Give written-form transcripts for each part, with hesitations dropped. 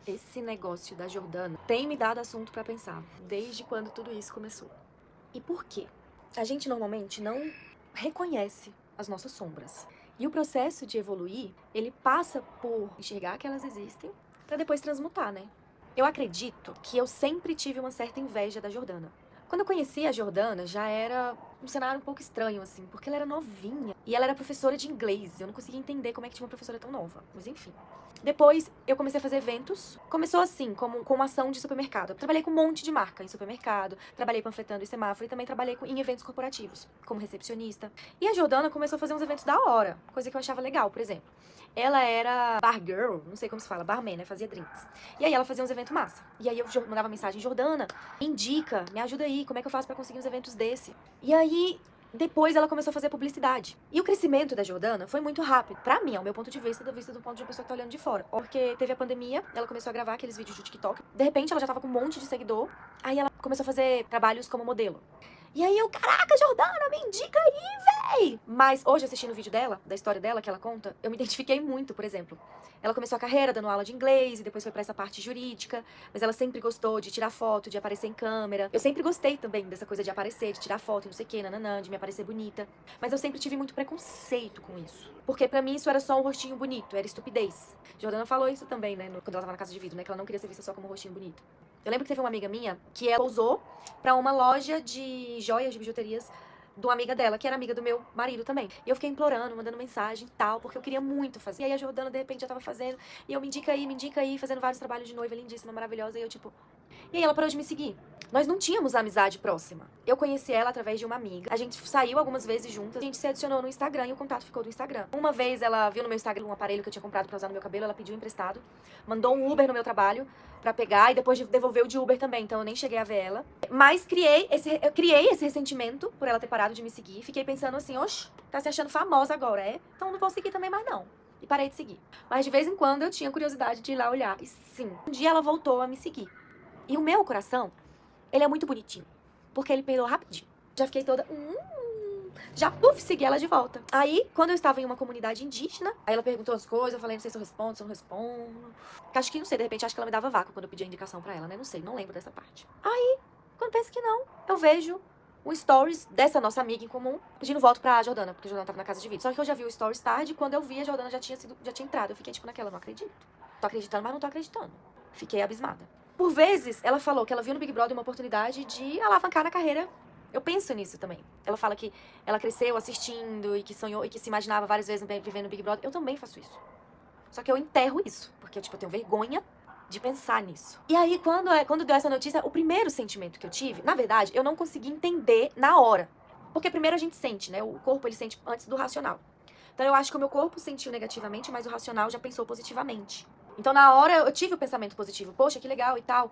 Esse negócio da Jordana tem me dado assunto pra pensar, desde quando tudo isso começou. E por quê? A gente normalmente não reconhece as nossas sombras. E o processo de evoluir, ele passa por enxergar que elas existem pra depois transmutar, né? Eu acredito que eu sempre tive uma certa inveja da Jordana. Quando eu conheci a Jordana, já era um cenário um pouco estranho, assim, porque ela era novinha. E ela era professora de inglês. Eu não conseguia entender como é que tinha uma professora tão nova. Mas enfim. Depois, eu comecei a fazer eventos. Começou assim, com uma ação de supermercado. Eu trabalhei com um monte de marca em supermercado. Trabalhei panfletando em semáforo. E também trabalhei em eventos corporativos, como recepcionista. E a Jordana começou a fazer uns eventos da hora. Coisa que eu achava legal, por exemplo. Ela era bar girl, não sei como se fala, barman, né? Fazia drinks. E aí ela fazia uns eventos massa. E aí eu mandava mensagem: Jordana, me indica, me ajuda aí, como é que eu faço pra conseguir uns eventos desse? E aí depois ela começou a fazer publicidade. E o crescimento da Jordana foi muito rápido. Pra mim, ao meu ponto de vista, do ponto de uma pessoa que tá olhando de fora. Porque teve a pandemia, ela começou a gravar aqueles vídeos do TikTok. De repente, ela já tava com um monte de seguidor. Aí ela começou a fazer trabalhos como modelo. E aí eu, caraca, Jordana, me indica aí, véi! Mas hoje, assistindo o vídeo dela, da história dela, que ela conta, eu me identifiquei muito, por exemplo. Ela começou a carreira dando aula de inglês e depois foi pra essa parte jurídica, mas ela sempre gostou de tirar foto, de aparecer em câmera. Eu sempre gostei também dessa coisa de aparecer, de tirar foto e não sei o que, nananã, de me aparecer bonita. Mas eu sempre tive muito preconceito com isso. Porque pra mim isso era só um rostinho bonito, era estupidez. Jordana falou isso também, né, quando ela tava na casa de vidro, né, que ela não queria ser vista só como um rostinho bonito. Eu lembro que teve uma amiga minha que ela usou pra uma loja de joias, de bijuterias, de uma amiga dela, que era amiga do meu marido também. E eu fiquei implorando, mandando mensagem e tal, porque eu queria muito fazer. E aí a Jordana, de repente, já tava fazendo. E eu, me indica aí, fazendo vários trabalhos de noiva, lindíssima, maravilhosa. E eu, tipo... E aí ela parou de me seguir. Nós não tínhamos amizade próxima. Eu conheci ela através de uma amiga. A gente saiu algumas vezes juntas. A gente se adicionou no Instagram e o contato ficou do Instagram. Uma vez ela viu no meu Instagram um aparelho que eu tinha comprado pra usar no meu cabelo. Ela pediu emprestado. Mandou um Uber no meu trabalho pra pegar. E depois devolveu de Uber também. Então eu nem cheguei a ver ela. Mas eu criei esse ressentimento por ela ter parado de me seguir. Fiquei pensando assim, oxe, tá se achando famosa agora, é? Então não vou seguir também mais não. E parei de seguir. Mas de vez em quando eu tinha curiosidade de ir lá olhar. E sim, um dia ela voltou a me seguir. E o meu coração, ele é muito bonitinho. Porque ele perdoou rapidinho. Já fiquei toda... já, puf, segui ela de volta. Aí, quando eu estava em uma comunidade indígena, aí ela perguntou as coisas, eu falei, não sei se eu respondo, se eu não respondo. Acho que, não sei, de repente, acho que ela me dava vácuo quando eu pedia indicação pra ela, né? Não sei, não lembro dessa parte. Aí, quando penso que não, eu vejo o stories dessa nossa amiga em comum pedindo voto pra Jordana, porque a Jordana tava na casa de vídeo. Só que eu já vi o stories tarde, e quando eu vi, a Jordana já tinha entrado. Eu fiquei, tipo, naquela, não acredito. Tô acreditando, mas não tô acreditando. Fiquei abismada. Por vezes, ela falou que ela viu no Big Brother uma oportunidade de alavancar na carreira. Eu penso nisso também. Ela fala que ela cresceu assistindo e que sonhou e que se imaginava várias vezes vivendo no Big Brother. Eu também faço isso. Só que eu enterro isso, porque tipo, eu tenho vergonha de pensar nisso. E aí, quando deu essa notícia, o primeiro sentimento que eu tive, na verdade, eu não consegui entender na hora. Porque primeiro a gente sente, né? O corpo, ele sente antes do racional. Então eu acho que o meu corpo sentiu negativamente, mas o racional já pensou positivamente. Então na hora eu tive o pensamento positivo, poxa, que legal e tal.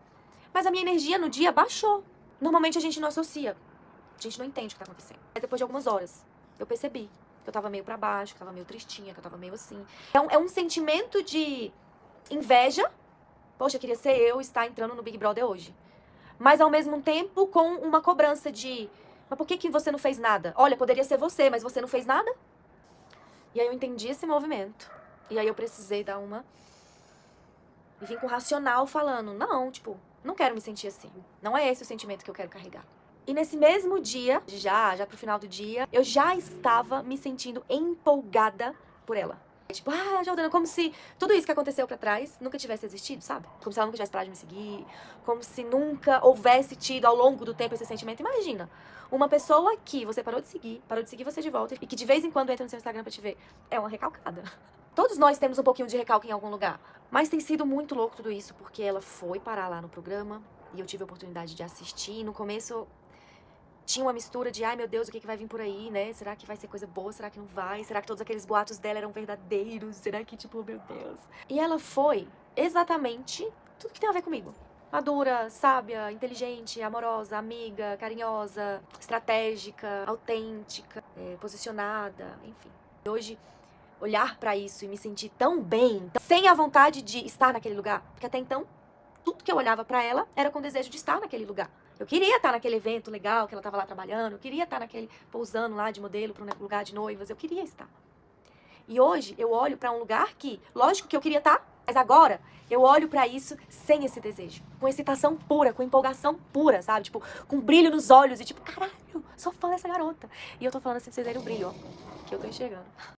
Mas a minha energia no dia baixou. Normalmente a gente não associa. A gente não entende o que tá acontecendo. Mas depois de algumas horas, eu percebi que eu tava meio pra baixo, que eu tava meio tristinha, que eu tava meio assim. Então é um sentimento de inveja. Poxa, queria ser eu estar entrando no Big Brother hoje. Mas ao mesmo tempo com uma cobrança de... Mas por que você não fez nada? Olha, poderia ser você, mas você não fez nada? E aí eu entendi esse movimento. E aí eu precisei dar uma... E vim com o racional falando, não, tipo, não quero me sentir assim. Não é esse o sentimento que eu quero carregar. E nesse mesmo dia, já pro final do dia, eu já estava me sentindo empolgada por ela. Tipo, Jordana, como se tudo isso que aconteceu pra trás nunca tivesse existido, sabe? Como se ela nunca tivesse parado de me seguir. Como se nunca houvesse tido ao longo do tempo esse sentimento. Imagina, uma pessoa que você parou de seguir você de volta, e que de vez em quando entra no seu Instagram pra te ver. É uma recalcada. Todos nós temos um pouquinho de recalque em algum lugar. Mas tem sido muito louco tudo isso, porque ela foi parar lá no programa e eu tive a oportunidade de assistir. E no começo tinha uma mistura de, ai meu Deus, o que vai vir por aí, né? Será que vai ser coisa boa? Será que não vai? Será que todos aqueles boatos dela eram verdadeiros? Será que, tipo, meu Deus? E ela foi exatamente tudo que tem a ver comigo. Madura, sábia, inteligente, amorosa, amiga, carinhosa, estratégica, autêntica, posicionada, enfim. Hoje, olhar pra isso e me sentir tão bem, sem a vontade de estar naquele lugar. Porque até então, tudo que eu olhava pra ela era com desejo de estar naquele lugar. Eu queria estar naquele evento legal que ela tava lá trabalhando, eu queria estar naquele pousando lá de modelo para um lugar de noivas, eu queria estar. E hoje eu olho pra um lugar que, lógico que eu queria estar, Mas agora, eu olho pra isso sem esse desejo. Com excitação pura, com empolgação pura, sabe? Tipo, com brilho nos olhos e tipo, caralho, sou fã dessa garota. E eu tô falando assim pra vocês verem o brilho, ó, que eu tô enxergando.